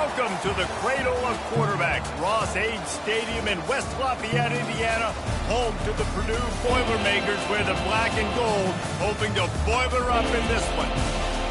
Welcome to the cradle of quarterbacks, Ross-Ade Stadium in West Lafayette, Indiana, home to the Purdue Boilermakers, where the black and gold hoping to boiler up in this one.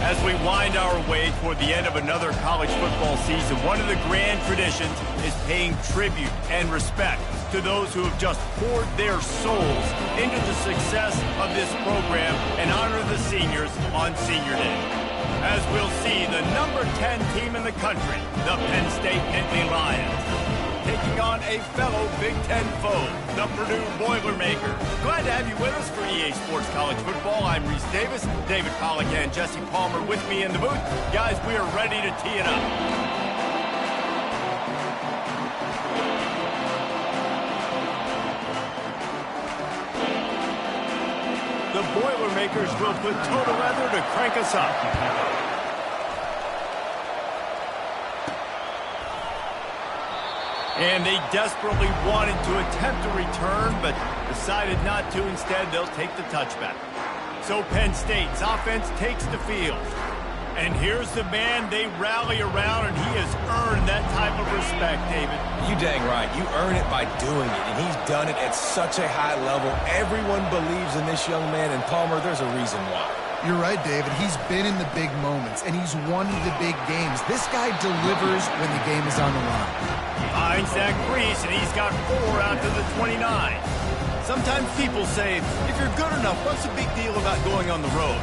As we wind our way toward the end of another college football season, one of the grand traditions is paying tribute and respect to those who have just poured their souls into the success of this program and honor the seniors on Senior Day. As we'll see, the number 10 team in the country, the Penn State Nittany Lions, taking on a fellow Big Ten foe, the Purdue Boilermakers. Glad to have you with us for EA Sports College Football. I'm Reese Davis, David Pollack and Jesse Palmer with me in the booth. Guys, we are ready to tee it up. The Boilermakers will put total leather to crank us up. And they desperately wanted to attempt a return, but decided not to. Instead, they'll take the touchback. So Penn State's offense takes the field. And here's the man they rally around, and he has earned that type of respect, David. You dang right. You earn it by doing it, and he's done it at such a high level. Everyone believes in this young man, and Palmer, there's a reason why. You're right, David. He's been in the big moments, and he's won the big games. This guy delivers when the game is on the line. Finds that crease, and he's got 4 out to the 29. Sometimes people say, if you're good enough, what's the big deal about going on the road?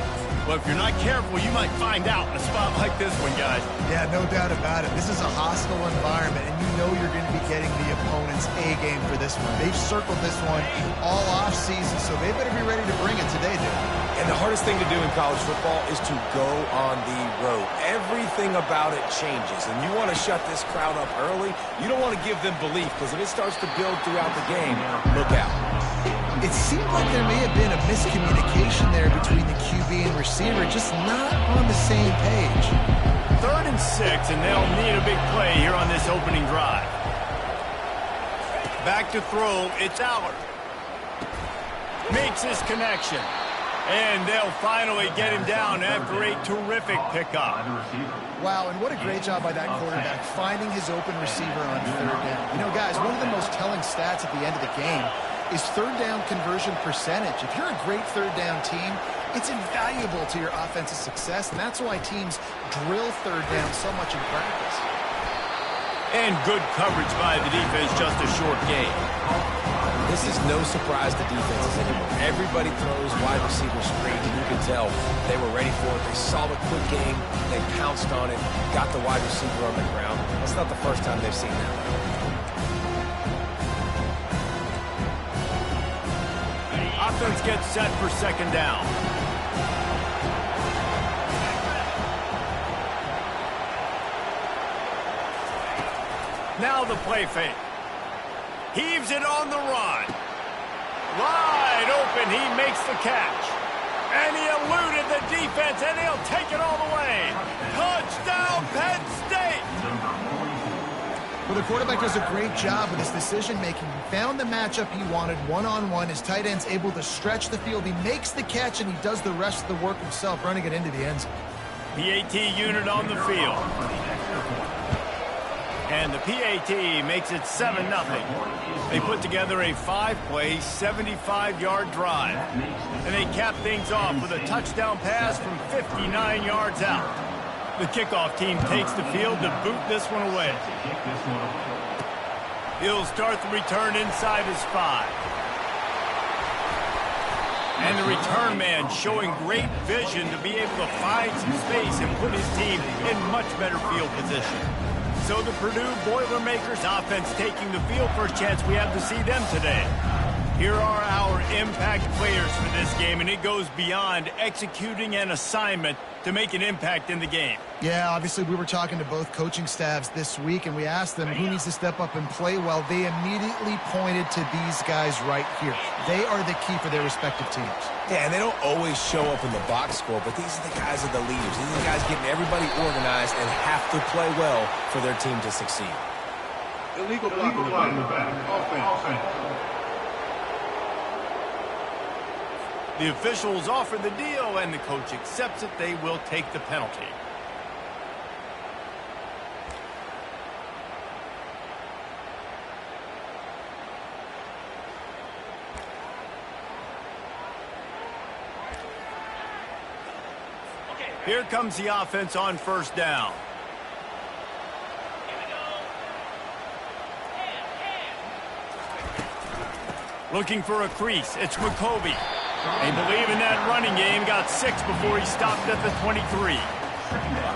Well, if you're not careful, you might find out in a spot like this one, guys. Yeah, no doubt about it. This is a hostile environment, and you know you're going to be getting the opponent's A-game for this one. They've circled this one all off-season, so they better be ready to bring it today, dude. And the hardest thing to do in college football is to go on the road. Everything about it changes, and you want to shut this crowd up early. You don't want to give them belief, because if it starts to build throughout the game, look out. It seemed like there may have been a miscommunication there between the QB and receiver, just not on the same page. 3rd and 6, and they'll need a big play here on this opening drive. Back to throw, it's Allard. Makes his connection. And they'll finally get him down after a terrific pickup. Wow, and what a great job by that quarterback, finding his open receiver on 3rd down. You know, guys, one of the most telling stats at the end of the game is 3rd down conversion percentage. If you're a great 3rd down team, it's invaluable to your offensive success, and that's why teams drill 3rd down so much in practice. And good coverage by the defense, just a short gain. This is no surprise to defenses anymore. Everybody throws wide receiver screens, and you can tell they were ready for it. They saw the quick game, they pounced on it, got the wide receiver on the ground. That's not the first time they've seen that. Offense gets set for 2nd down. Now the play fake. Heaves it on the run. Wide open, he makes the catch. And he eluded the defense, and he'll take it all the way. Touchdown, Penn State! Well, the quarterback does a great job with his decision-making. He found the matchup he wanted one-on-one. His tight end's able to stretch the field. He makes the catch, and he does the rest of the work himself, running it into the end zone. PAT unit on the field. And the PAT makes it 7-0. They put together a 5-play, 75-yard drive. And they cap things off with a touchdown pass from 59 yards out. The kickoff team takes the field to boot this one away. He'll start the return inside his 5. And the return man showing great vision to be able to find some space and put his team in much better field position. So the Purdue Boilermakers offense taking the field. First chance we have to see them today. Here are our impact players for this game, and it goes beyond executing an assignment to make an impact in the game. Yeah, obviously we were talking to both coaching staffs this week, and we asked them who needs to step up and play well. They immediately pointed to these guys right here. They are the key for their respective teams. Yeah, and they don't always show up in the box score, but these are the guys that are the leaders. These are the guys getting everybody organized and have to play well for their team to succeed. Illegal block in the back. Offense. The officials offer the deal, and the coach accepts it. They will take the penalty. Here comes the offense on first down. Looking for a crease. It's McCovey. They believe in that running game. Got 6 before he stopped at the 23.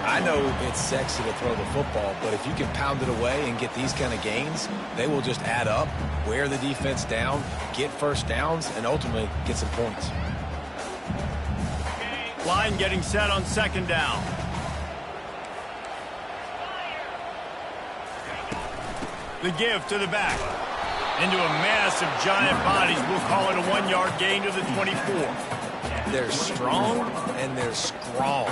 I know it's sexy to throw the football, but if you can pound it away and get these kind of gains, they will just add up, wear the defense down, get first downs, and ultimately get some points. Line getting set on second down. The give to the back. Into a mass of giant bodies. We'll call it a 1-yard gain to the 24. They're strong and they're strong.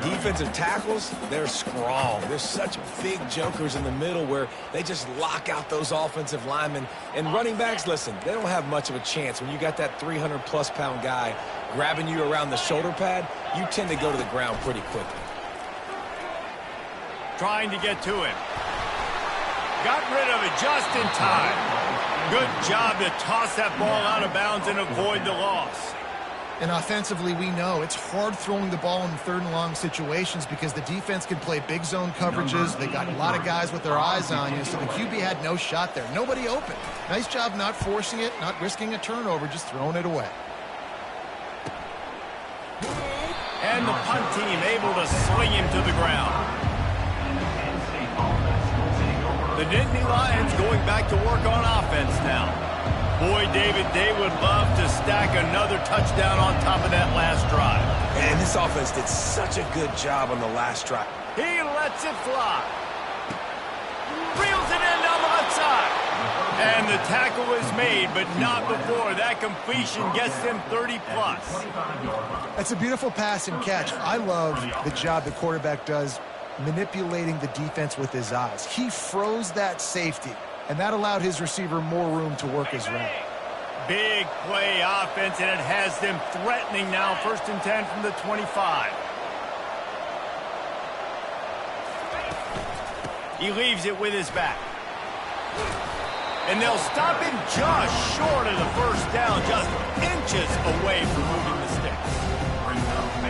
Defensive tackles, they're strong. There's such big jokers in the middle where they just lock out those offensive linemen. And running backs, listen, they don't have much of a chance. When you got that 300-plus pound guy grabbing you around the shoulder pad, you tend to go to the ground pretty quickly. Trying to get to him. Got rid of it just in time. Good job to toss that ball out of bounds and avoid the loss. And offensively, we know it's hard throwing the ball in third and long situations because the defense can play big zone coverages. They got a lot of guys with their eyes on you, so the QB had no shot there. Nobody open. Nice job not forcing it, not risking a turnover, just throwing it away. And the punt team able to sling him to the ground. The Nittany Lions going back to work on offense now. Boy, David, they would love to stack another touchdown on top of that last drive. And this offense did such a good job on the last drive. He lets it fly. Reels it in down the left side. And the tackle is made, but not before. That completion gets him 30-plus. That's a beautiful pass and catch. I love the job the quarterback does manipulating the defense with his eyes. He froze that safety, and that allowed his receiver more room to work his route. Big play offense, and it has them threatening now. 1st and 10 from the 25. He leaves it with his back. And they'll stop him just short of the first down, just inches away from moving the sticks.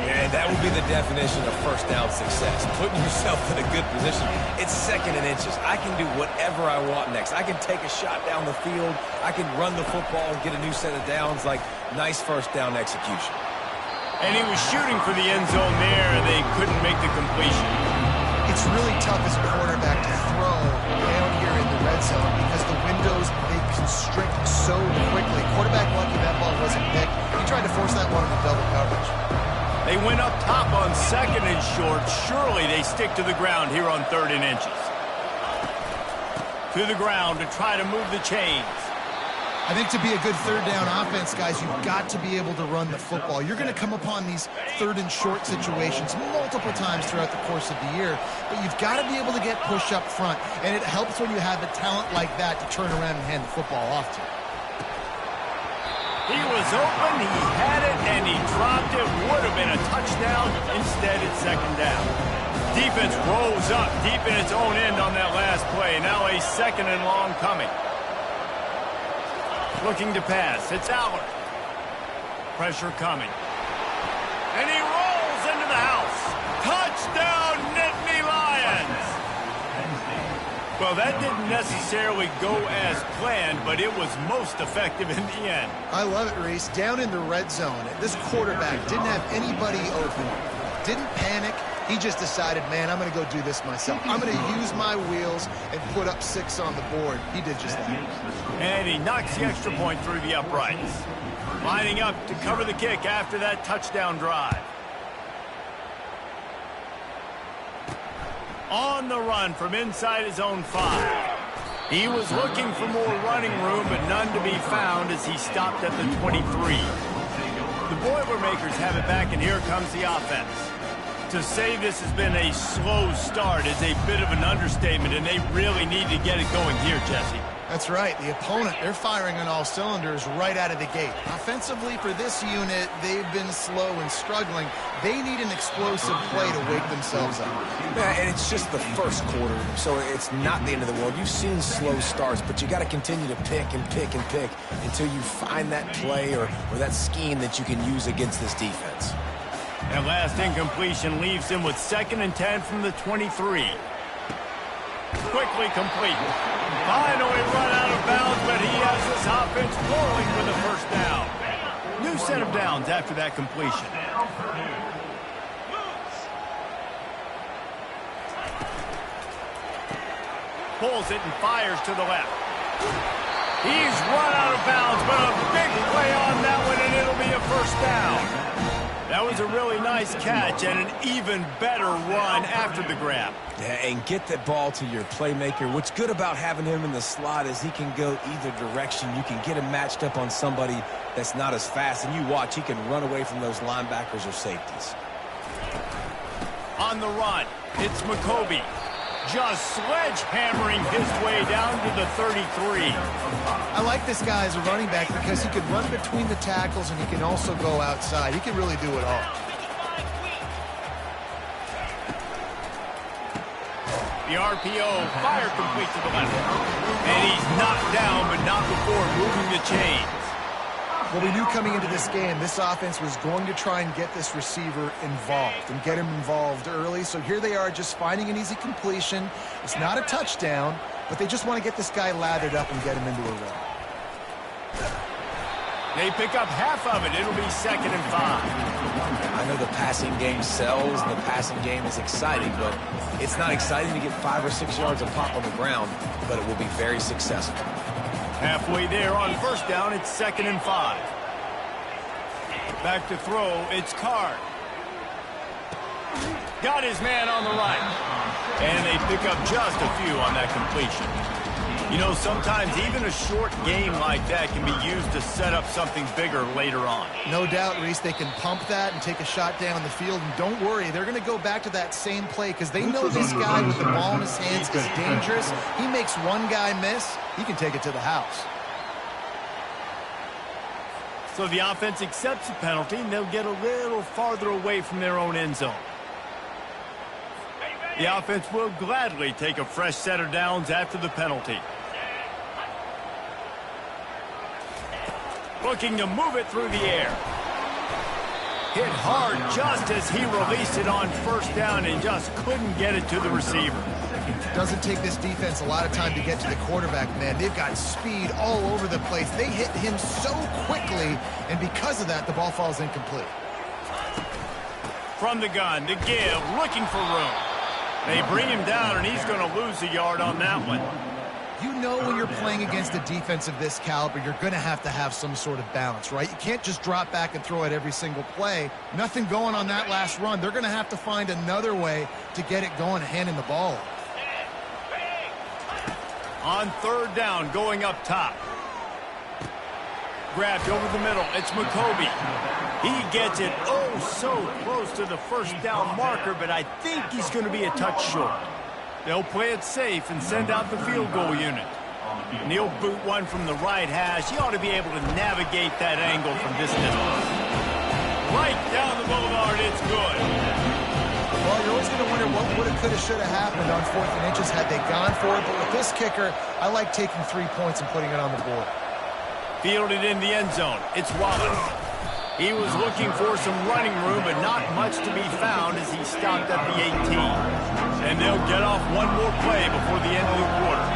And that would be the definition of first down success. Putting yourself in a good position. It's 2nd and inches. I can do whatever I want next. I can take a shot down the field. I can run the football and get a new set of downs. Like, nice first down execution. And he was shooting for the end zone there, and they couldn't make the completion. It's really tough as a quarterback to throw down here in the red zone because the windows, they constrict so quickly. Quarterback lucky that ball wasn't picked. He tried to force that one in the double coverage. They went up top on 2nd and short. Surely they stick to the ground here on 3rd and inches. To the ground to try to move the chains. I think to be a good third down offense, guys, you've got to be able to run the football. You're going to come upon these 3rd and short situations multiple times throughout the course of the year, but you've got to be able to get push up front, and it helps when you have a talent like that to turn around and hand the football off to. He was open, he had it, and he dropped it. Would have been a touchdown. Instead, it's 2nd down. Defense rolls up deep in its own end on that last play. Now a 2nd and long coming. Looking to pass. It's Aller. Pressure coming. And he rolls into the house. Touchdown, Nittany Lions! Well, that didn't necessarily go as planned, but it was most effective in the end. I love it, Reese. Down in the red zone, this quarterback didn't have anybody open. Didn't panic. He just decided, man, I'm going to go do this myself. I'm going to use my wheels and put up 6 on the board. He did just that. And he knocks the extra point through the uprights. Lining up to cover the kick after that touchdown drive. On the run from inside his own 5. He was looking for more running room, but none to be found as he stopped at the 23. The Boilermakers have it back, and here comes the offense. To say this has been a slow start is a bit of an understatement, and they really need to get it going here, Jesse. That's right. The opponent, they're firing on all cylinders right out of the gate. Offensively, for this unit, they've been slow and struggling. They need an explosive play to wake themselves up. Yeah, and it's just the first quarter, so it's not the end of the world. You've seen slow starts, but you got to continue to pick and pick and pick until you find that play or that scheme that you can use against this defense. That last incompletion leaves him with 2nd and 10 from the 23. Quickly complete. Finally run out of bounds, but he has this offense rolling for the first down. New set of downs after that completion. Pulls it and fires to the left. He's run out of bounds, but a big play on that one, and it'll be a first down. That was a really nice catch and an even better run after the grab. Yeah, and get the ball to your playmaker. What's good about having him in the slot is he can go either direction. You can get him matched up on somebody that's not as fast, and you watch, he can run away from those linebackers or safeties. On the run, it's McCoby. Just sledgehammering his way down to the 33. I like this guy as a running back because he can run between the tackles and he can also go outside. He can really do it all. The RPO fire complete to the left. And he's knocked down, but not before moving the chains. Well, we knew coming into this game, this offense was going to try and get this receiver involved and get him involved early. So here they are just finding an easy completion. It's not a touchdown, but they just want to get this guy lathered up and get him into a run. They pick up half of it. It'll be 2nd and 5. I know the passing game sells and the passing game is exciting, but it's not exciting to get 5 or 6 yards of pop on the ground, but it will be very successful. Halfway there on first down, it's 2nd and 5. Back to throw, it's Card. Got his man on the right. And they pick up just a few on that completion. You know, sometimes even a short game like that can be used to set up something bigger later on. No doubt, Reese, they can pump that and take a shot down the field. And don't worry, they're going to go back to that same play because they know this guy with the ball in his hands is dangerous. He makes one guy miss, he can take it to the house. So the offense accepts the penalty, and they'll get a little farther away from their own end zone. The offense will gladly take a fresh set of downs after the penalty. Looking to move it through the air. Hit hard just as he released it on first down and just couldn't get it to the receiver. Doesn't take this defense a lot of time to get to the quarterback, man. They've got speed all over the place. They hit him so quickly, and because of that, the ball falls incomplete. From the gun, the give, looking for room. They bring him down, and he's going to lose a yard on that one. You know when you're playing against a defense of this caliber, you're going to have some sort of balance, right? You can't just drop back and throw it every single play. Nothing going on that last run. They're going to have to find another way to get it going, handing the ball off. On third down, going up top. Grabbed over the middle. It's McCoby. He gets it so close to the first down marker, but I think he's going to be a touch short. They'll play it safe and send out the field goal unit. And he'll boot one from the right hash. He ought to be able to navigate that angle from this distance. Right down the boulevard, it's good. Well, you're always going to wonder what would have, could have, should have happened on 4th and inches had they gone for it. But with this kicker, I like taking 3 points and putting it on the board. Fielded in the end zone. It's Wallace. He was looking for some running room, but not much to be found as he stopped at the 18. And they'll get off one more play before the end of the quarter.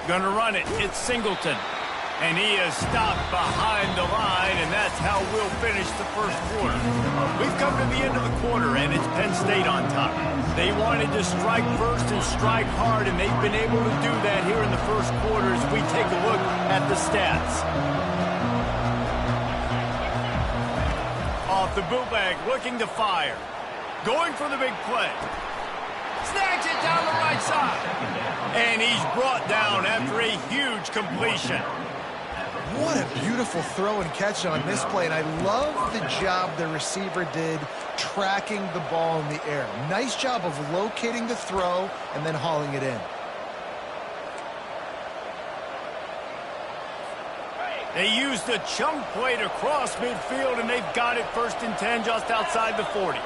Gonna run it. It's Singleton. And he is stopped behind the line, and that's how we'll finish the first quarter. We've come to the end of the quarter, and it's Penn State on top. They wanted to strike first and strike hard, and they've been able to do that here in the first quarter as we take a look at the stats. Off the bootleg, looking to fire. Going for the big play. Snags it down the right side. And he's brought down after a huge completion. What a beautiful throw and catch on this play, and I love the job the receiver did tracking the ball in the air. Nice job of locating the throw and then hauling it in. They used a chunk play to cross midfield, and they've got it 1st and 10 just outside the 40.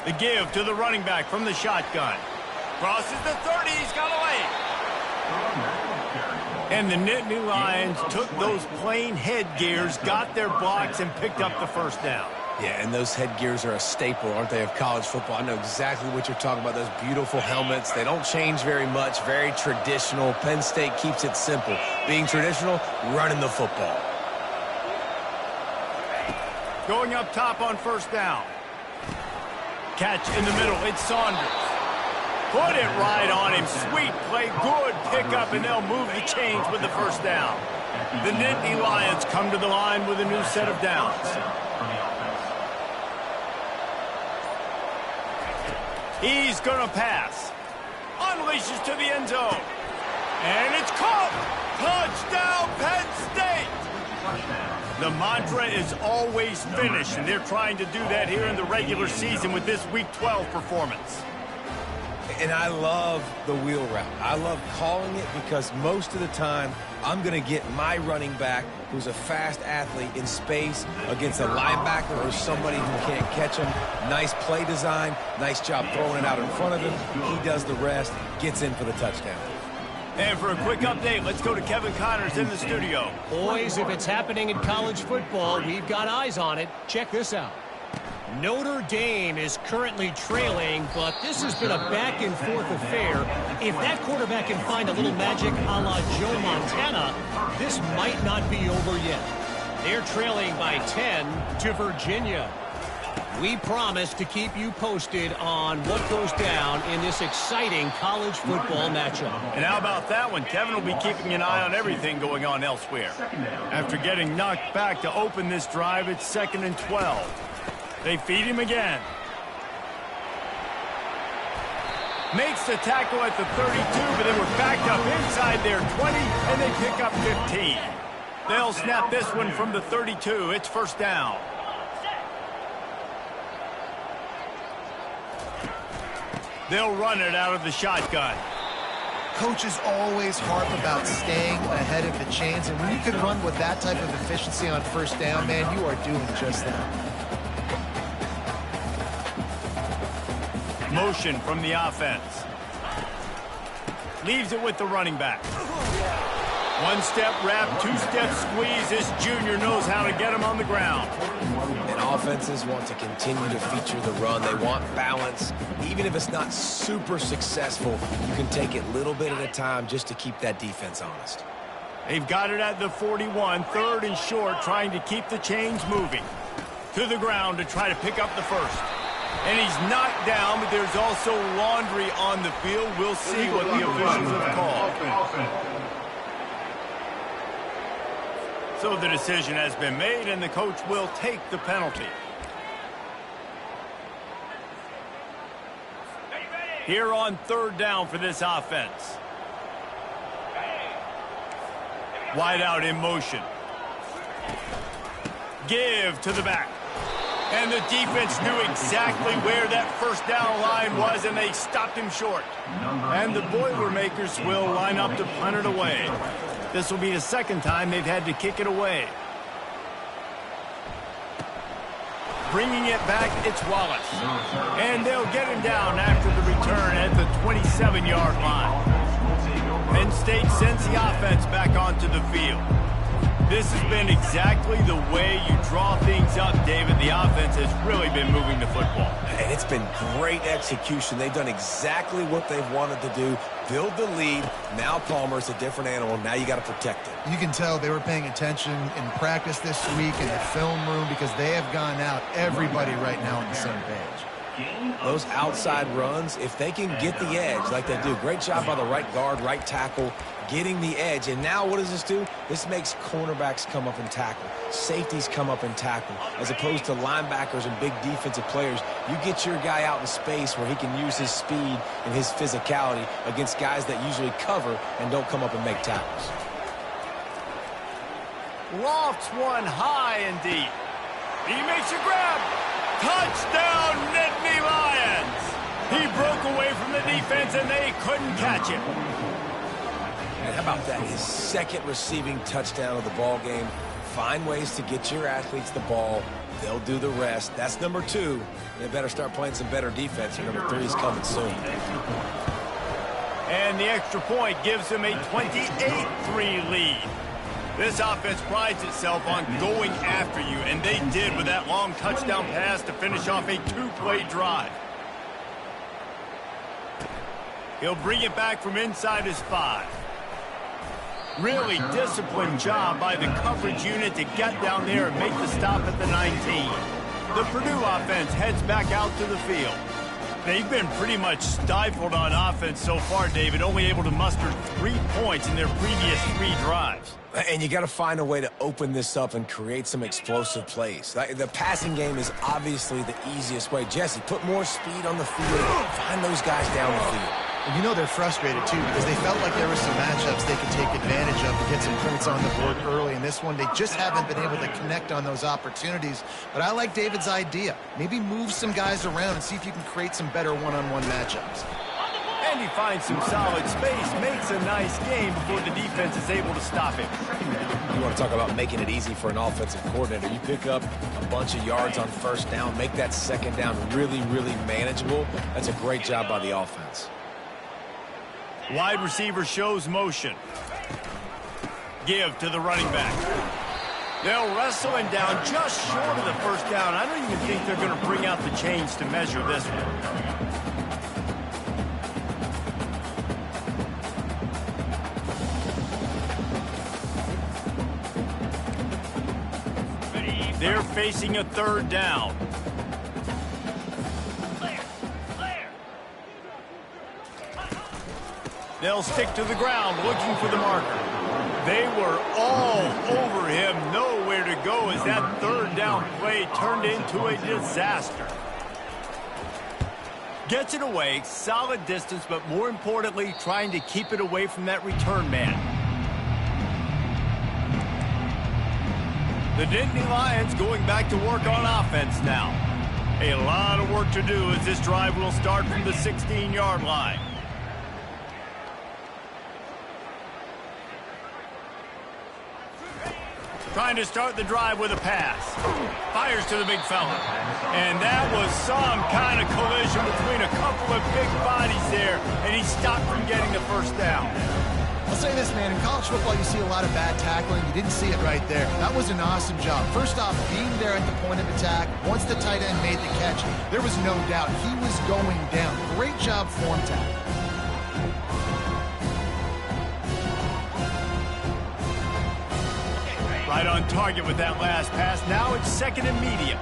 The give to the running back from the shotgun. Crosses the 30. He's got a lane. And the Nittany Lions took those plain headgears, got their blocks, and picked up the first down. Yeah, and those headgears are a staple, aren't they, of college football? I know exactly what you're talking about, those beautiful helmets. They don't change very much, very traditional. Penn State keeps it simple. Being traditional, running the football. Going up top on first down. Catch in the middle. It's Saunders. Put it right on him. Sweet play. Good pickup, and they'll move the chains with the first down. The Nittany Lions come to the line with a new set of downs. He's going to pass. Unleashes to the end zone. And it's caught. Touchdown, Penn State. The mantra is always finish, and they're trying to do that here in the regular season with this Week 12 performance. And I love the wheel route. I love calling it because most of the time I'm going to get my running back, who's a fast athlete, in space against a linebacker or somebody who can't catch him. Nice play design, nice job throwing it out in front of him. He does the rest, gets in for the touchdown. And for a quick update, let's go to Kevin Connors in the studio. Boys, if it's happening in college football, we've got eyes on it. Check this out. Notre Dame is currently trailing, but this has been a back-and-forth affair. If that quarterback can find a little magic a la Joe Montana, this might not be over yet. They're trailing by 10 to Virginia. We promise to keep you posted on what goes down in this exciting college football matchup. And how about that one? Kevin will be keeping an eye on everything going on elsewhere. After getting knocked back to open this drive, it's 2nd and 12. They feed him again. Makes the tackle at the 32, but they were backed up inside their 20, and they pick up 15. They'll snap this one from the 32. It's first down. They'll run it out of the shotgun. Coaches always harp about staying ahead of the chains, and when you can run with that type of efficiency on first down, man, you are doing just that. Motion from the offense. Leaves it with the running back. One-step wrap, two-step squeeze. This junior knows how to get him on the ground. And offenses want to continue to feature the run. They want balance. Even if it's not super successful, you can take it little bit at a time just to keep that defense honest. They've got it at the 41, 3rd and short, trying to keep the chains moving. To the ground to try to pick up the first. And he's knocked down, but there's also laundry on the field. We'll see what the officials have called. So the decision has been made, and the coach will take the penalty. Here on 3rd down for this offense. Wide out in motion. Give to the back. And the defense knew exactly where that first down line was, and they stopped him short. And the Boilermakers will line up to punt it away. This will be the 2nd time they've had to kick it away. Bringing it back, it's Wallace. And they'll get him down after the return at the 27-yard line. Penn State sends the offense back onto the field. This has been exactly the way you draw things up, David. The offense has really been moving the football. And it's been great execution. They've done exactly what they've wanted to do. Build the lead. Now Palmer's a different animal. Now you got to protect it. You can tell they were paying attention in practice this week in the film room because they have gone out, everybody right now on the same page. Those outside runs, if they can get the edge like they do, great job by the right guard, right tackle, getting the edge. And now what does this do? This makes cornerbacks come up and tackle. Safeties come up and tackle. As opposed to linebackers and big defensive players, you get your guy out in space where he can use his speed and his physicality against guys that usually cover and don't come up and make tackles. Lofts one high and deep. He makes a grab. Touchdown, Nittany Lions. He broke away from the defense, and they couldn't catch him. And how about that? His 2nd receiving touchdown of the ball game. Find ways to get your athletes the ball. They'll do the rest. That's number 2. They better start playing some better defense. Number 3 is coming soon. And the extra point gives them a 28-3 lead. This offense prides itself on going after you, and they did with that long touchdown pass to finish off a 2-play drive. He'll bring it back from inside his 5. Really disciplined job by the coverage unit to get down there and make the stop at the 19. The Purdue offense heads back out to the field. They've been pretty much stifled on offense so far, David, only able to muster 3 points in their previous 3 drives. And you got to find a way to open this up and create some explosive plays. The passing game is obviously the easiest way. Jesse, put more speed on the field. Find those guys down the field. And you know they're frustrated, too, because they felt like there were some matchups they could take advantage of to get some points on the board early. In this one, they just haven't been able to connect on those opportunities. But I like David's idea. Maybe move some guys around and see if you can create some better one-on-one matchups. And he finds some solid space, makes a nice game before the defense is able to stop him. You want to talk about making it easy for an offensive coordinator. You pick up a bunch of yards on first down, make that second down really, really manageable. That's a great job by the offense. Wide receiver shows motion. Give to the running back. They'll wrestle him down just short of the first down. I don't even think they're going to bring out the chains to measure this one. They're facing a 3rd down. They'll stick to the ground looking for the marker. They were all over him, nowhere to go as that 3rd down play turned into a disaster. Gets it away, solid distance, but more importantly, trying to keep it away from that return man. The Nittany Lions going back to work on offense now. A lot of work to do as this drive will start from the 16-yard line. Trying to start the drive with a pass. Fires to the big fella. And that was some kind of collision between a couple of big bodies there, and he stopped from getting the first down. I'll say this, man. In college football, you see a lot of bad tackling. You didn't see it right there. That was an awesome job. First off, being there at the point of attack. Once the tight end made the catch, there was no doubt he was going down. Great job form tackle. Right on target with that last pass. Now it's 2nd and medium.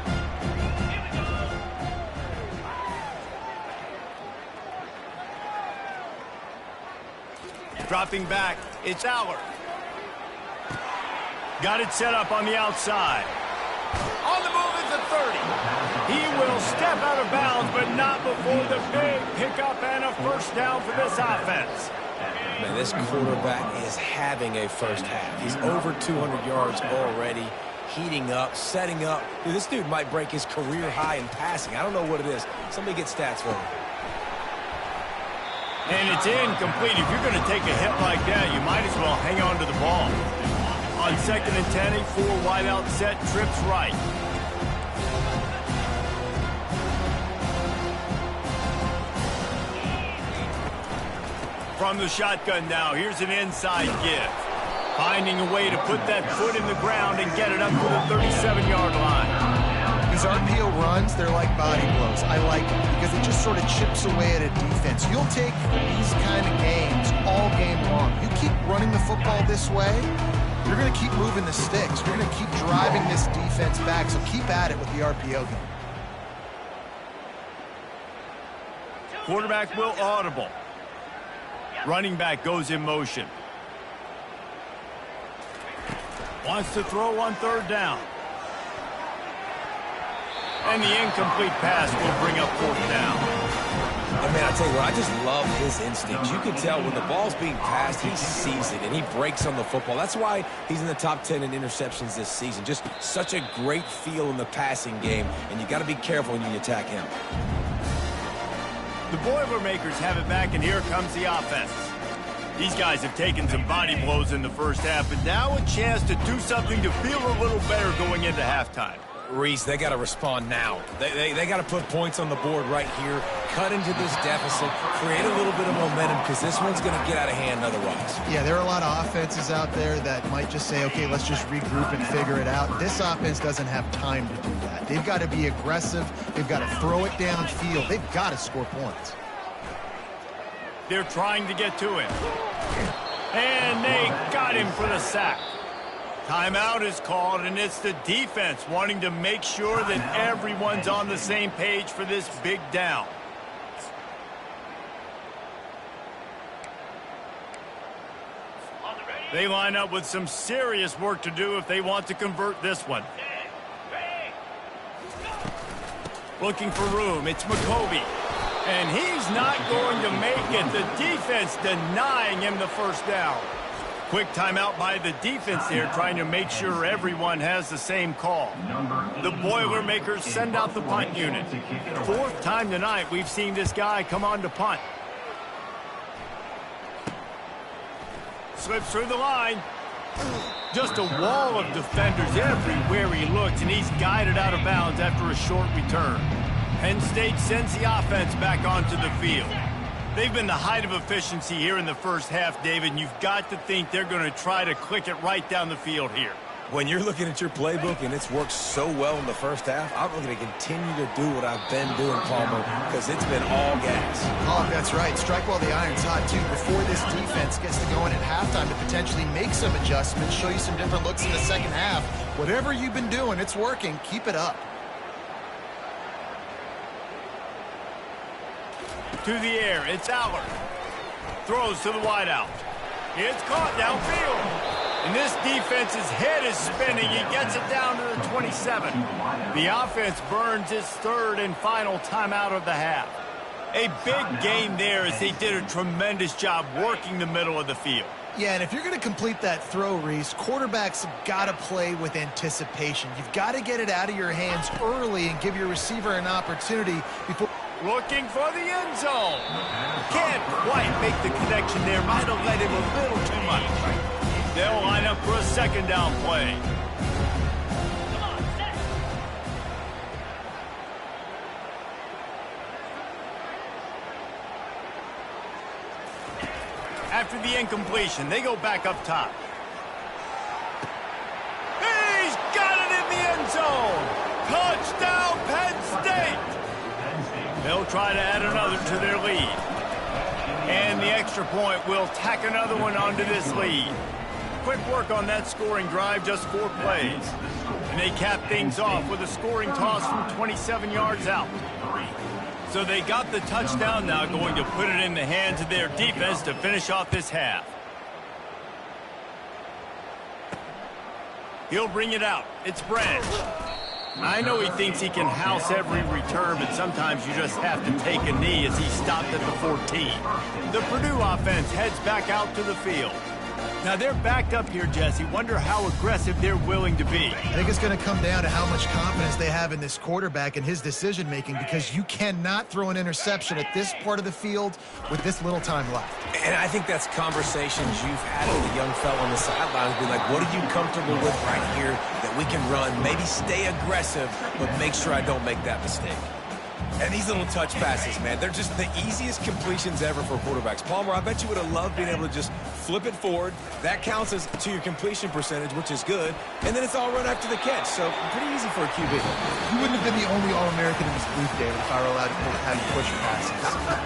Dropping back, it's Aller. Got it set up on the outside. On the move is the 30. He will step out of bounds, but not before the big pickup and a first down for this offense. Man, this quarterback is having a first half. He's over 200 yards already, heating up, setting up. Dude, this dude might break his career high in passing. I don't know what it is. Somebody get stats for him. And it's incomplete. If you're going to take a hit like that, you might as well hang on to the ball. On 2nd and 10, a 4 wideout set, trips right. From the shotgun now, here's an inside give. Finding a way to put that foot in the ground and get it up to the 37-yard line. These RPO runs, they're like body blows. I like them because it just sort of chips away at a defense. You'll take these kind of games all game long. You keep running the football this way, you're going to keep moving the sticks. You're going to keep driving this defense back, so keep at it with the RPO game. Quarterback will audible. Running back goes in motion. Wants to throw on 3rd down. And the incomplete pass will bring up 4th down. I mean, I tell you what, I just love his instincts. You can tell when the ball's being passed, he sees it, and he breaks on the football. That's why he's in the top 10 in interceptions this season. Just such a great feel in the passing game, and you got to be careful when you attack him. The Boilermakers have it back, and here comes the offense. These guys have taken some body blows in the first half, but now a chance to do something to feel a little better going into halftime. Reese, they got to respond now. They got to put points on the board right here, cut into this deficit, create a little bit of momentum, because this one's going to get out of hand otherwise. Yeah, there are a lot of offenses out there that might just say, okay, let's just regroup and figure it out. This offense doesn't have time to do that. They've got to be aggressive. They've got to throw it downfield. They've got to score points. They're trying to get to him. And they got him for the sack. Timeout is called, and it's the defense wanting to make sure that everyone's on the same page for this big down. They line up with some serious work to do if they want to convert this one. Looking for room, it's McCovey. And he's not going to make it. The defense denying him the first down. Quick timeout by the defense there, trying to make sure everyone has the same call. The Boilermakers send out the punt unit. Fourth time tonight we've seen this guy come on to punt. Slips through the line. Just a wall of defenders everywhere he looks, and he's guided out of bounds after a short return. Penn State sends the offense back onto the field. They've been the height of efficiency here in the first half, David, and you've got to think they're going to try to click it right down the field here. When you're looking at your playbook and it's worked so well in the first half, I'm going to continue to do what I've been doing, Palmer, because it's been all gas. Oh, that's right. Strike while the iron's hot, too, before this defense gets to going at halftime to potentially make some adjustments, show you some different looks in the second half. Whatever you've been doing, it's working. Keep it up. To the air, it's Allard. Throws to the wideout. It's caught downfield. And this defense's head is spinning. He gets it down to the 27. The offense burns its third and final timeout of the half. A big game there as they did a tremendous job working the middle of the field. Yeah, and if you're going to complete that throw, Reese, quarterbacks have got to play with anticipation. You've got to get it out of your hands early and give your receiver an opportunity before... Looking for the end zone. Can't quite make the connection there. Might have let him a little too much. They'll line up for a second down play. After the incompletion, they go back up top. He's got it in the end zone. Touchdown, Penn State. They'll try to add another to their lead. And the extra point will tack another one onto this lead. Quick work on that scoring drive, just 4 plays. And they cap things off with a scoring toss from 27 yards out. So they got the touchdown now, going to put it in the hands of their defense to finish off this half. He'll bring it out. It's Branch. I know he thinks he can house every return, but sometimes you just have to take a knee as he stopped at the 14. The Purdue offense heads back out to the field. Now they're backed up here, Jesse. Wonder how aggressive they're willing to be. I think it's going to come down to how much confidence they have in this quarterback and his decision-making, because you cannot throw an interception at this part of the field with this little time left. And I think that's conversations you've had with a young fellow on the sidelines. Be like, what are you comfortable with right here that we can run? Maybe stay aggressive, but make sure I don't make that mistake. And these little touch passes, man, they're just the easiest completions ever for quarterbacks. Palmer, I bet you would have loved being able to just flip it forward. That counts as to your completion percentage, which is good. And then it's all run after the catch. So pretty easy for a QB. You wouldn't have been the only All-American in this booth, David, if I were allowed to have push passes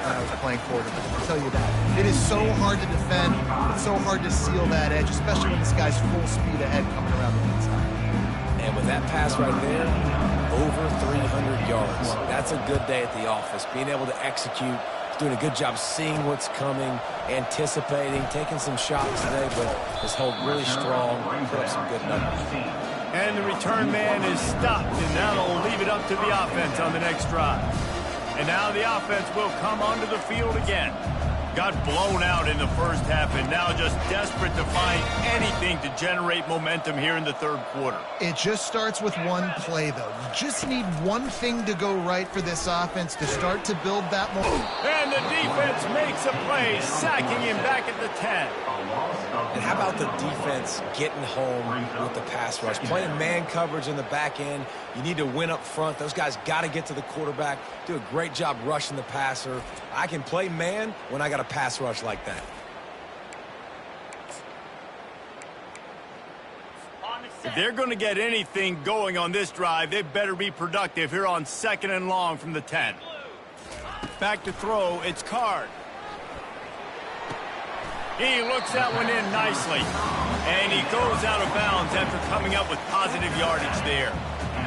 when I was playing quarterback. I'll tell you that. It is so hard to defend. It's so hard to seal that edge, especially when this guy's full speed ahead coming around the inside. And with that pass right there, over 300 yards. That's a good day at the office. Being able to execute, doing a good job seeing what's coming, anticipating, taking some shots today, but has held really strong, put up some good numbers. And the return man is stopped, and that'll leave it up to the offense on the next drive. And now the offense will come onto the field again. Got blown out in the first half, and now just desperate to find anything to generate momentum here in the third quarter. It just starts with one play, though. You just need one thing to go right for this offense to start to build that momentum. And the defense makes a play, sacking him back at the 10. And how about the defense getting home with the pass rush? Playing man coverage in the back end. You need to win up front. Those guys got to get to the quarterback. Do a great job rushing the passer. I can play man when I got a pass rush like that. If they're going to get anything going on this drive, they better be productive here on 2nd and long from the 10. Back to throw, it's Card. He looks that one in nicely. And he goes out of bounds after coming up with positive yardage there.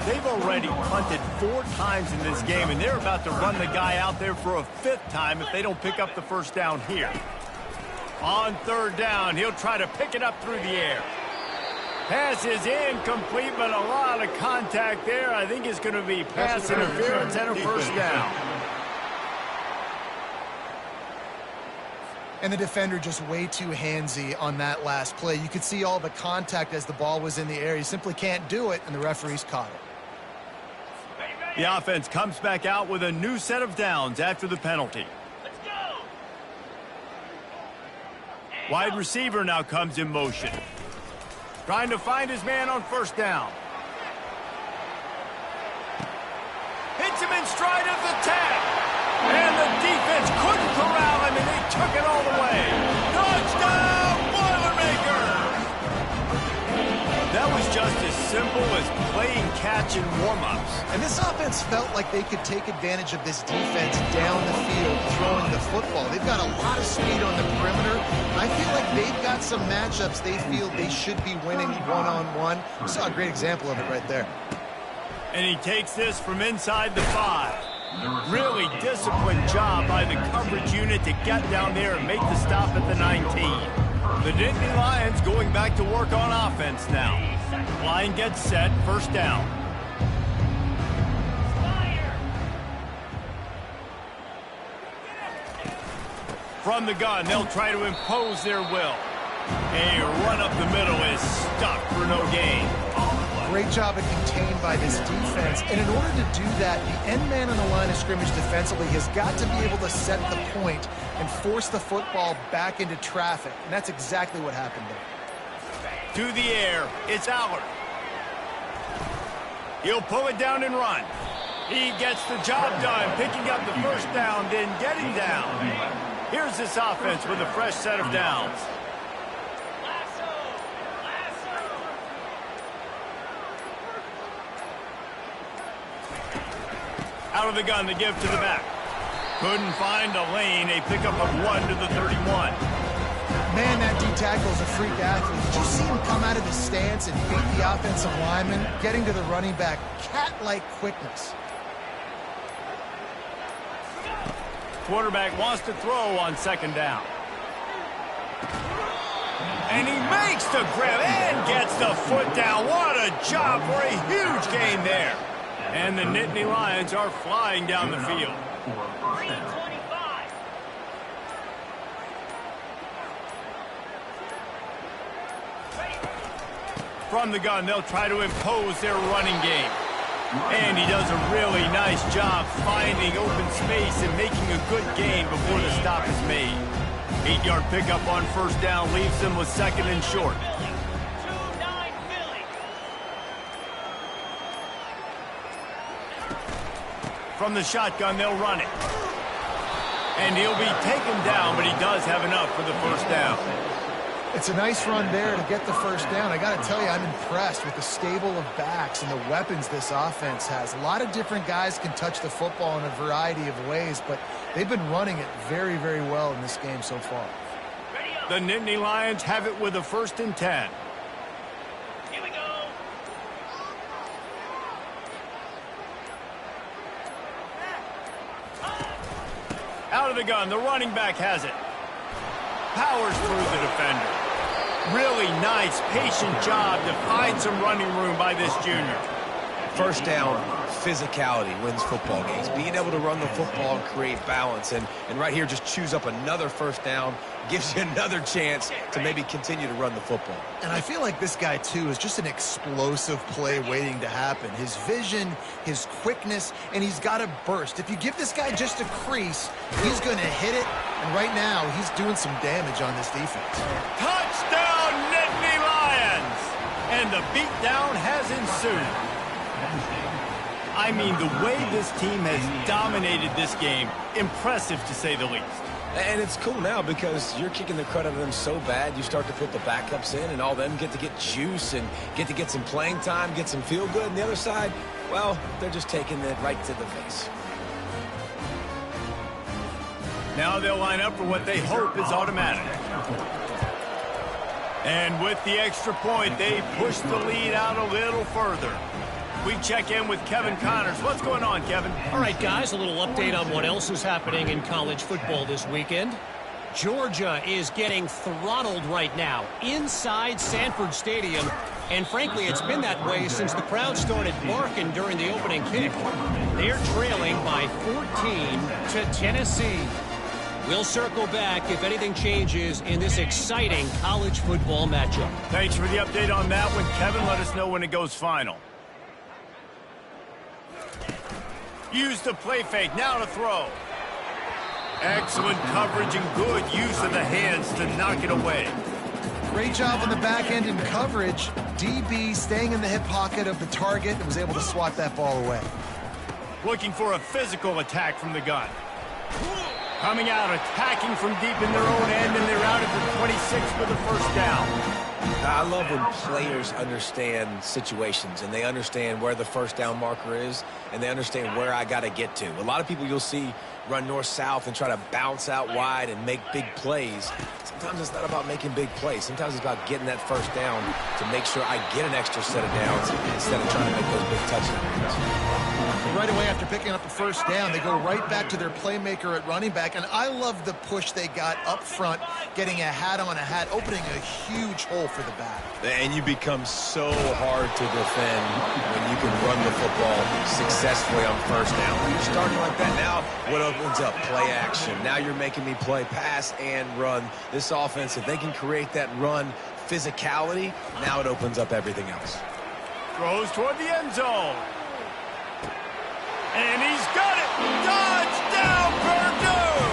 They've already punted 4 times in this game, and they're about to run the guy out there for a 5th time if they don't pick up the first down here. On 3rd down, he'll try to pick it up through the air. Pass is incomplete, but a lot of contact there. I think it's going to be pass interference and a first down. And the defender just way too handsy on that last play. You could see all the contact as the ball was in the air. He simply can't do it, and the referees caught it. The offense comes back out with a new set of downs after the penalty. Let's go. Wide receiver now comes in motion. Trying to find his man on 1st down. Hits him in stride of the 10. And the defense couldn't corral him, and they took it all the way. Touchdown, Boilermaker! That was just as simple as playing catch in warm-ups. And this offense felt like they could take advantage of this defense down the field, throwing the football. They've got a lot of speed on the perimeter. I feel like they've got some matchups they feel they should be winning one-on-one. We saw a great example of it right there. And he takes this from inside the 5. Really disciplined job by the coverage unit to get down there and make the stop at the 19. The Nittany Lions going back to work on offense now. Line gets set, 1st down. From the gun, they'll try to impose their will. A run up the middle is stuck for no gain. Great job at contained by this defense. And in order to do that, the end man on the line of scrimmage defensively has got to be able to set the point and force the football back into traffic. And that's exactly what happened there. To the air, it's Allard. He'll pull it down and run. He gets the job done, picking up the 1st down, then getting down. Here's this offense with a fresh set of downs. Out of the gun, the give to the back. Couldn't find a lane. A pickup of 1 to the 31. Man, that D-tackle is a freak athlete. Did you see him come out of his stance and beat the offensive lineman, getting to the running back? Cat-like quickness. Quarterback wants to throw on 2nd down. And he makes the grab and gets the foot down. What a job for a huge gain there. And the Nittany Lions are flying down the field. From the gun, they'll try to impose their running game. And he does a really nice job finding open space and making a good gain before the stop is made. 8-yard pickup on 1st down leaves them with 2nd and short. From the shotgun, they'll run it. And he'll be taken down, but he does have enough for the 1st down. It's a nice run there to get the 1st down. I got to tell you, I'm impressed with the stable of backs and the weapons this offense has. A lot of different guys can touch the football in a variety of ways, but they've been running it very, very well in this game so far. The Nittany Lions have it with a 1st and 10. Here we go. Out of the gun, the running back has it. Powers through the defender. Really nice, patient job to find some running room by this junior. 1st down, physicality wins football games. Being able to run the football and create balance. And right here, just choose up another 1st down. Gives you another chance to maybe continue to run the football. And I feel like this guy, too, is just an explosive play waiting to happen. His vision, his quickness, and he's got a burst. If you give this guy just a crease, he's going to hit it And right now, he's doing some damage on this defense. Touchdown, Nittany Lions! And the beatdown has ensued. I mean, the way this team has dominated this game, impressive to say the least. And it's cool now because you're kicking the crud out of them so bad, you start to put the backups in, and all them get to get juice and get to get some playing time, get some feel good. And the other side, well, they're just taking it right to the face. Now they'll line up for what they hope is automatic. And with the extra point, they push the lead out a little further. We check in with Kevin Connors. What's going on, Kevin? All right, guys, a little update on what else is happening in college football this weekend. Georgia is getting throttled right now inside Sanford Stadium. And frankly, it's been that way since the crowd started barking during the opening kick. They're trailing by 14 to Tennessee. We'll circle back if anything changes in this exciting college football matchup. Thanks for the update on that one, Kevin. Let us know when it goes final. Use the play fake, now to throw. Excellent coverage and good use of the hands to knock it away. Great job on the back end in coverage. DB staying in the hip pocket of the target and was able to swat that ball away. Looking for a physical attack from the gun. Coming out, attacking from deep in their own end, and they're out at the 26 for the first down. I love when players understand situations and they understand where the first down marker is and they understand where I got to get to. A lot of people you'll see run north-south and try to bounce out wide and make big plays. Sometimes it's not about making big plays. Sometimes it's about getting that first down to make sure I get an extra set of downs instead of trying to make those big touchdowns. Right away after picking up the first down, they go right back to their playmaker at running back. And I love the push they got up front, getting a hat on a hat, opening a huge hole for the back. And you become so hard to defend when you can run the football successfully on first down. When you're starting like that now, what opens up? Play action. Now you're making me play pass and run. This offense, if they can create that run physicality, now it opens up everything else. Throws toward the end zone. And he's got it! Touchdown, Purdue!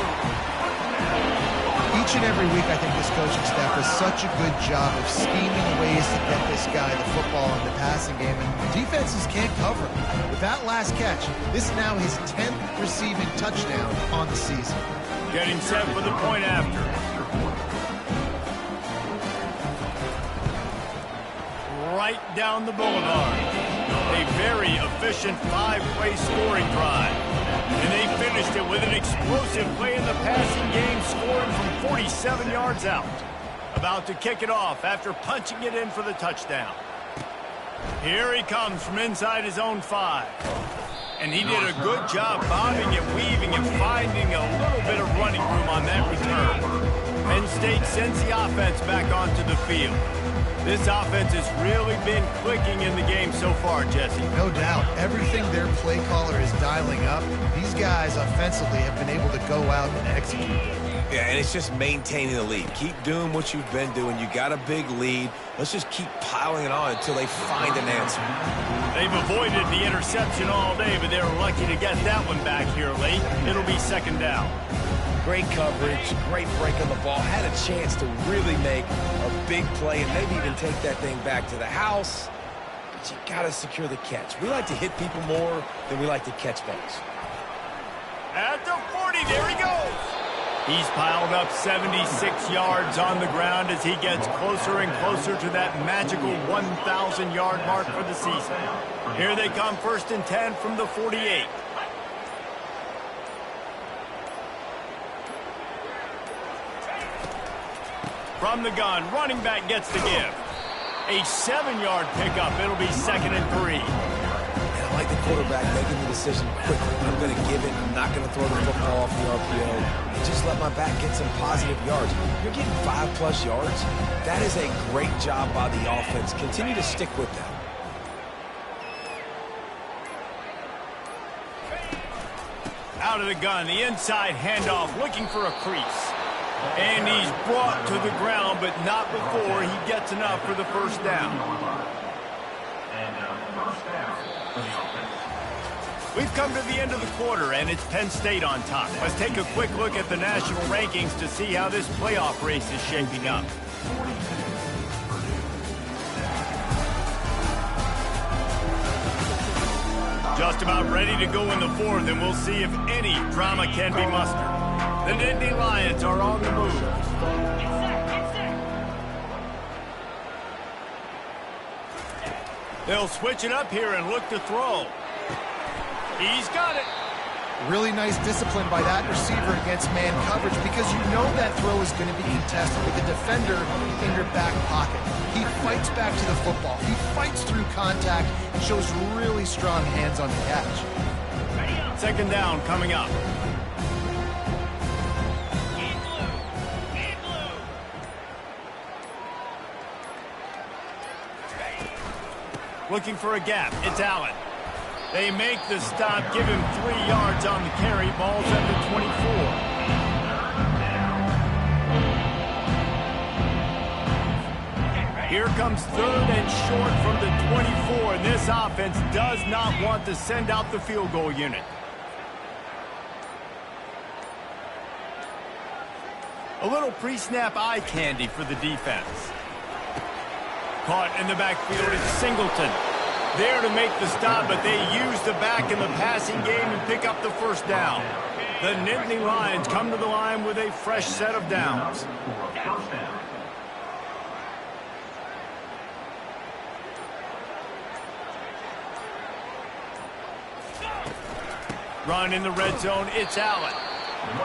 Each and every week, I think this coaching staff does such a good job of scheming ways to get this guy the football in the passing game, and defenses can't cover him. With that last catch, this is now his 10th receiving touchdown on the season. Getting set for the point after. Right down the boulevard. A very efficient five-play scoring drive. And they finished it with an explosive play in the passing game, scoring from 47 yards out. About to kick it off after punching it in for the touchdown. Here he comes from inside his own 5. And he did a good job bobbing and weaving and finding a little bit of running room on that return. Penn State sends the offense back onto the field. This offense has really been clicking in the game so far, Jesse. No doubt. Everything their play caller is dialing up, these guys offensively have been able to go out and execute. Yeah, and it's just maintaining the lead. Keep doing what you've been doing. You got a big lead. Let's just keep piling it on until they find an answer. They've avoided the interception all day, but they're lucky to get that one back here late. It'll be second down. Great coverage, great break on the ball. Had a chance to really make a big play and maybe even take that thing back to the house. But you got to secure the catch. We like to hit people more than we like to catch balls. At the 40, there he goes. He's piled up 76 yards on the ground as he gets closer and closer to that magical 1,000-yard mark for the season. Here they come, 1st and 10 from the 48. From the gun, running back gets the give. A 7-yard pickup. It'll be 2nd and 3. And I like the quarterback making the decision quickly. I'm going to give it. I'm not going to throw the football off the RPO. And just let my back get some positive yards. You're getting 5+ yards. That is a great job by the offense. Continue to stick with that. Out of the gun, the inside handoff, looking for a crease. And he's brought to the ground, but not before he gets enough for the first down. We've come to the end of the quarter, and it's Penn State on top. Let's take a quick look at the national rankings to see how this playoff race is shaping up. Just about ready to go in the fourth, and we'll see if any drama can be mustered. The Nittany Lions are on the move. They'll switch it up here and look to throw. He's got it. Really nice discipline by that receiver against man coverage because you know that throw is going to be contested with the defender in your back pocket. He fights back to the football. He fights through contact and shows really strong hands on the catch. Second down coming up. Looking for a gap. It's Allen. They make the stop, give him 3 yards on the carry. Ball's at the 24. Here comes third and short from the 24, and this offense does not want to send out the field goal unit. A little pre-snap eye candy for the defense. Caught in the backfield, it's Singleton. There to make the stop, but they use the back in the passing game and pick up the first down. The Nittany Lions come to the line with a fresh set of downs. Run in the red zone, it's Allen.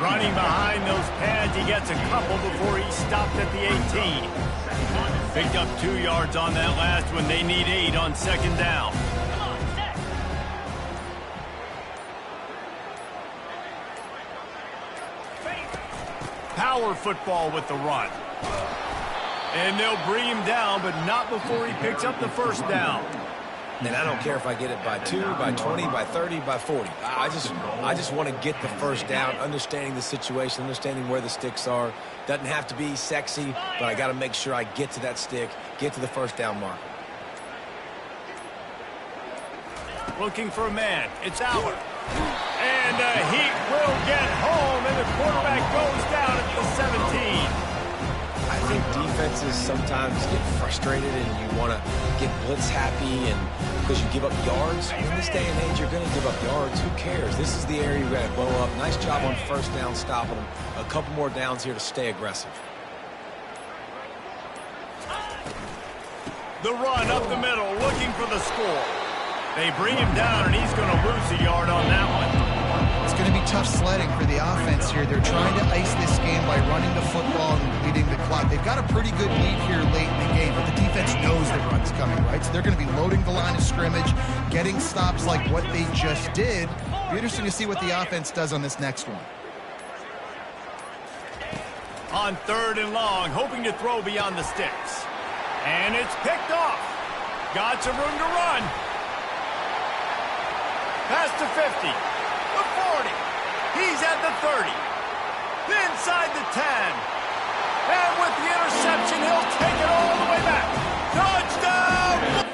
Running behind those pads, he gets a couple before he's stopped at the 18. Picked up 2 yards on that last one. They need 8 on second down. Power football with the run. And they'll bring him down, but not before he picks up the first down. And I don't care if I get it by 2, by 20, by 30, by 40. I just want to get the first down, understanding the situation, understanding where the sticks are. Doesn't have to be sexy, but I got to make sure I get to that stick, get to the first down mark. Looking for a man. It's Allen. And he will get home, and the quarterback goes down at the 17. I think defenses sometimes get frustrated and you want to get blitz happy and because you give up yards. In this day and age, you're going to give up yards. Who cares? This is the area you got to blow up. Nice job on first down stopping them. A couple more downs here to stay aggressive. The run up the middle, looking for the score. They bring him down, and he's going to lose a yard on that one. It's going to be tough sledding for the offense here. They're trying to ice this game by running the football and leading the clock. They've got a pretty good lead here late in the game, but the defense knows the run's coming, right? So they're going to be loading the line of scrimmage, getting stops like what they just did. Be interesting to see what the offense does on this next one. On third and long, hoping to throw beyond the sticks. And it's picked off. Got some room to run. Past the 50. The 40. He's at the 30. Inside the 10. And with the interception, he'll take it all the way back. Touchdown!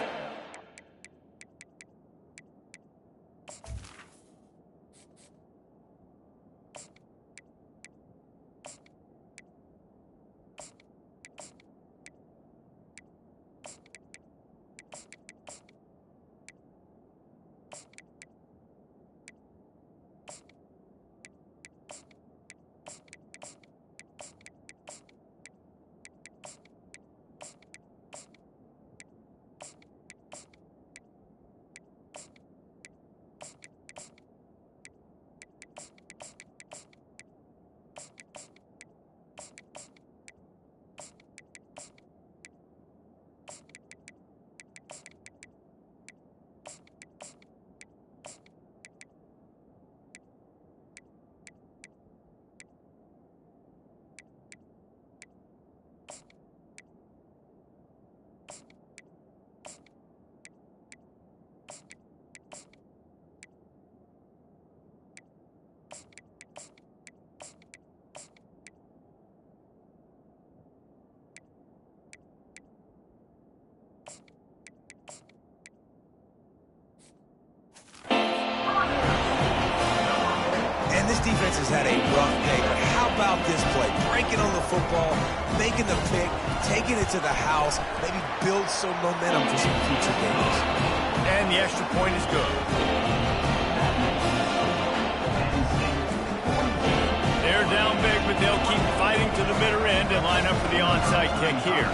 defense has had a rough day, but how about this play? Breaking on the football, making the pick, taking it to the house, maybe build some momentum for some future games. And the extra point is good. They're down big, but they'll keep fighting to the bitter end and line up for the onside kick here.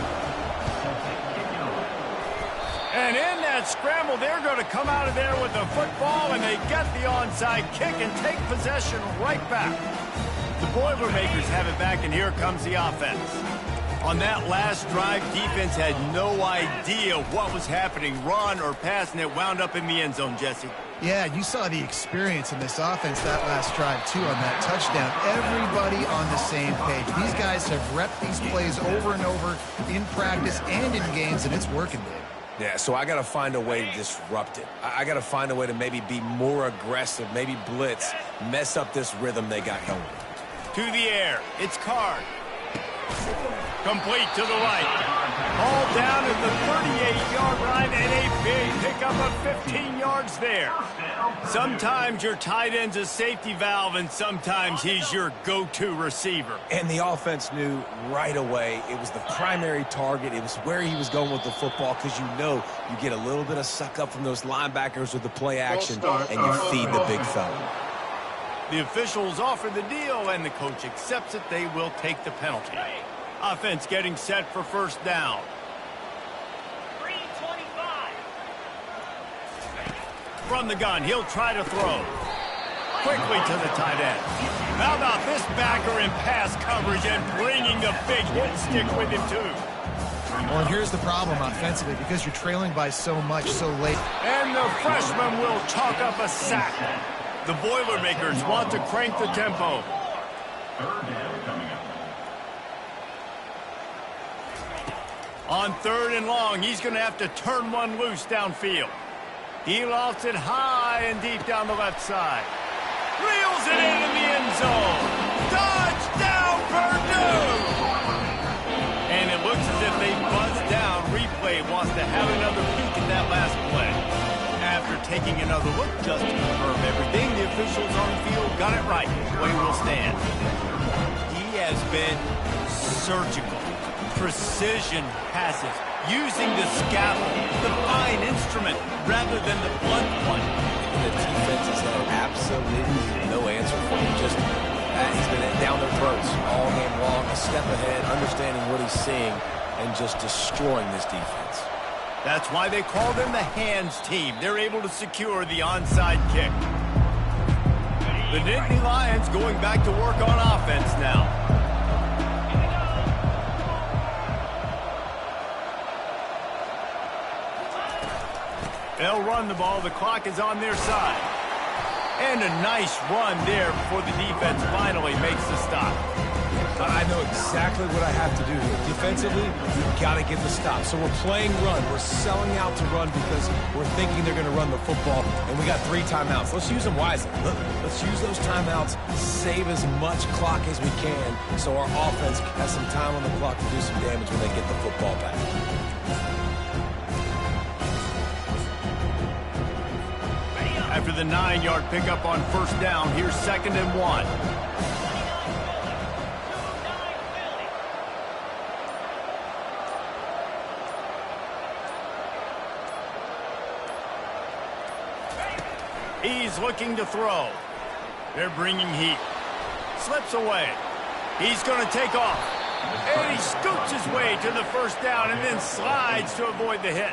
And in that scramble, they're going to come out of there with the football, and they get the onside kick and take possession right back. The Boilermakers have it back, and here comes the offense. On that last drive, defense had no idea what was happening, run or pass, and it wound up in the end zone, Jesse. Yeah, you saw the experience in this offense that last drive, too, on that touchdown. Everybody on the same page. These guys have repped these plays over and over in practice and in games, and it's working, Dave. Yeah, so I got to find a way to disrupt it. I got to find a way to maybe be more aggressive, maybe blitz, mess up this rhythm they got going. To the air. It's Card. Complete to the right. All down at the 38-yard line, and a big pickup of 15 yards there. Sometimes your tight end's a safety valve, and sometimes he's your go-to receiver. And the offense knew right away it was the primary target. It was where he was going with the football, because you know you get a little bit of suck up from those linebackers with the play action, and you feed the big fella. The officials offer the deal, and the coach accepts it. They will take the penalty. Offense getting set for first down. 3:25. From the gun, he'll try to throw. Quickly to the tight end. How about this backer in pass coverage and bringing the big hit stick with him, too. Well, and here's the problem offensively, because you're trailing by so much so late. And the freshman will chalk up a sack. The Boilermakers want to crank the tempo. On third and long, he's going to have to turn one loose downfield. He lofts it high and deep down the left side. Reels it in the end zone. Touchdown, Purdue! And it looks as if they buzzed down. Replay wants to have another peek at that last play. After taking another look just to confirm everything, the officials on the field got it right. Play will stand. He has been surgical. Precision passes, using the scaffold, the fine instrument, rather than the blunt one. The defense has had absolutely no answer for him. Just he's been down their throats all game long, a step ahead, understanding what he's seeing, and just destroying this defense. That's why they call them the hands team. They're able to secure the onside kick. The Nittany Lions going back to work on offense now. They'll run the ball. The clock is on their side. And a nice run there before the defense finally makes the stop. I know exactly what I have to do here. Defensively, we've got to get the stop. So we're playing run. We're selling out to run because we're thinking they're going to run the football, and we got 3 timeouts. Let's use them wisely. Let's use those timeouts, save as much clock as we can so our offense has some time on the clock to do some damage when they get the football back. After the 9-yard pickup on first down, here's 2nd and 1. He's looking to throw. They're bringing heat. Slips away. He's going to take off. And he scoots his way to the first down and then slides to avoid the hit.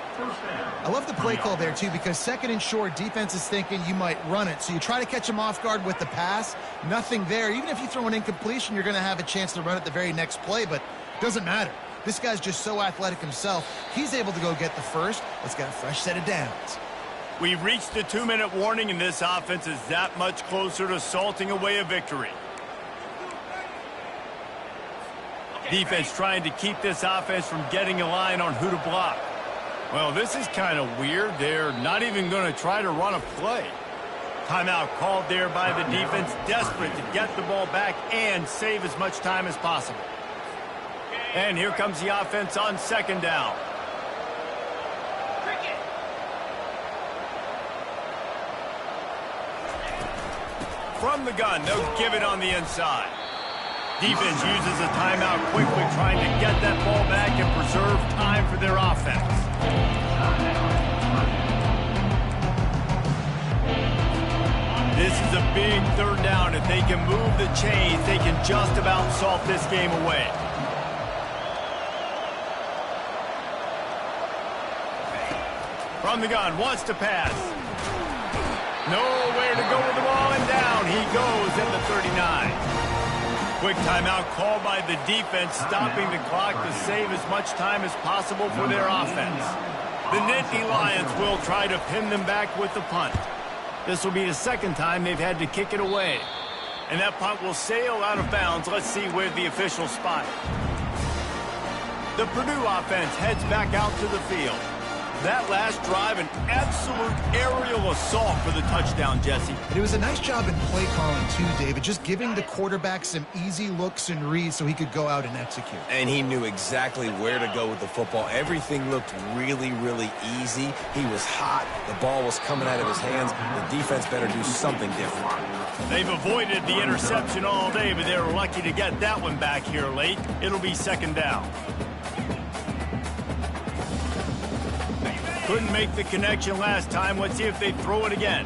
I love the play call there, too, because 2nd and short, defense is thinking you might run it. So you try to catch him off guard with the pass. Nothing there. Even if you throw an incompletion, you're going to have a chance to run it the very next play, but it doesn't matter. This guy's just so athletic himself. He's able to go get the first. Let's get a fresh set of downs. We've reached the 2-minute warning, and this offense is that much closer to salting away a victory. Defense trying to keep this offense from getting a line on who to block. Well, this is kind of weird. They're not even going to try to run a play. Timeout called there by the defense, desperate to get the ball back and save as much time as possible. And here comes the offense on 2nd down. From the gun, they'll give it on the inside. Defense uses a timeout quickly, trying to get that ball back and preserve time for their offense. This is a big third down. If they can move the chains, they can just about salt this game away. From the gun, wants to pass. Nowhere to go with the ball, and down he goes at the 39. Quick timeout called by the defense, stopping the clock to save as much time as possible for their offense. The Nittany Lions will try to pin them back with the punt. This will be the second time they've had to kick it away. And that punt will sail out of bounds. Let's see where the officials spot it. The Purdue offense heads back out to the field. That last drive, an absolute aerial assault for the touchdown, Jesse. And it was a nice job in play calling, too, David, just giving the quarterback some easy looks and reads so he could go out and execute. And he knew exactly where to go with the football. Everything looked really, really easy. He was hot. The ball was coming out of his hands. The defense better do something different. They've avoided the interception all day, but they were lucky to get that one back here late. It'll be second down. Couldn't make the connection last time. Let's see if they throw it again.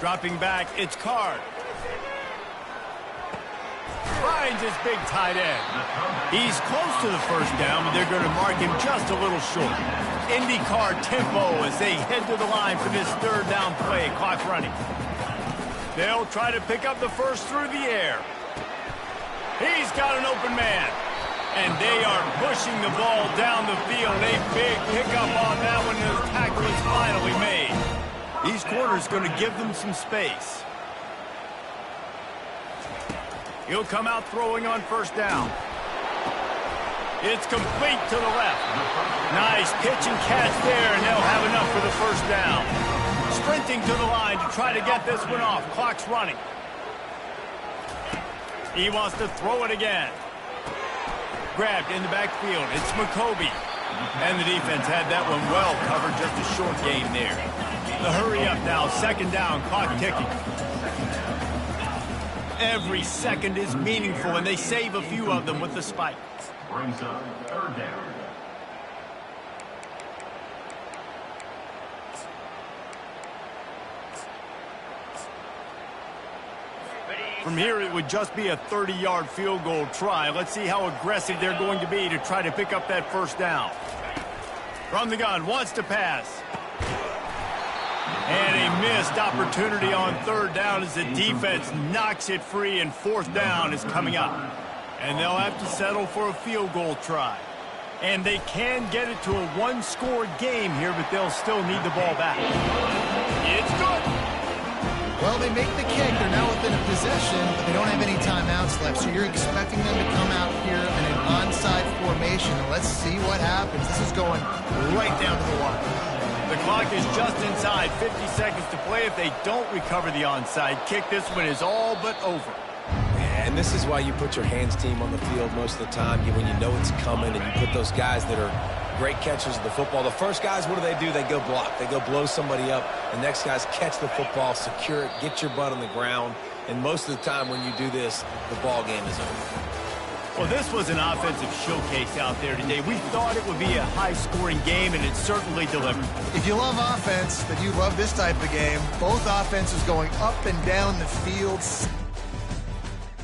Dropping back, it's Card. Finds his big tight end. He's close to the first down, but they're going to mark him just a little short. IndyCar tempo as they head to the line for this third down play. Clock running. They'll try to pick up the first through the air. He's got an open man. And they are pushing the ball down the field. A big pickup on that one, and the tackle is finally made. These corners going to give them some space. He'll come out throwing on first down. It's complete to the left. Nice pitch and catch there, and they'll have enough for the first down. Sprinting to the line to try to get this one off. Clock's running. He wants to throw it again. Grabbed in the backfield. It's McCoby. And the defense had that one well covered. Just a short game there. The hurry up now. Second down. Clock ticking. Every second is meaningful, and they save a few of them with the spike. Brings up third down. From here, it would just be a 30-yard field goal try. Let's see how aggressive they're going to be to try to pick up that first down. From the gun, wants to pass. And a missed opportunity on third down as the defense knocks it free, and fourth down is coming up. And they'll have to settle for a field goal try. And they can get it to a one-score game here, but they'll still need the ball back. It's good. Well, they make the kick. They're now within a possession, but they don't have any timeouts left. So you're expecting them to come out here in an onside formation. And let's see what happens. This is going right down to the wire. The clock is just inside. 50 seconds to play. If they don't recover the onside kick, this one is all but over. And this is why you put your hands team on the field most of the time, when you know it's coming, and you put those guys that are great catchers of the football. The first guys, what do? They go block. They go blow somebody up. The next guys catch the football, secure it, get your butt on the ground. And most of the time when you do this, the ball game is over. Well, this was an offensive showcase out there today. We thought it would be a high-scoring game, and it certainly delivered. If you love offense, then you love this type of game. Both offenses going up and down the field.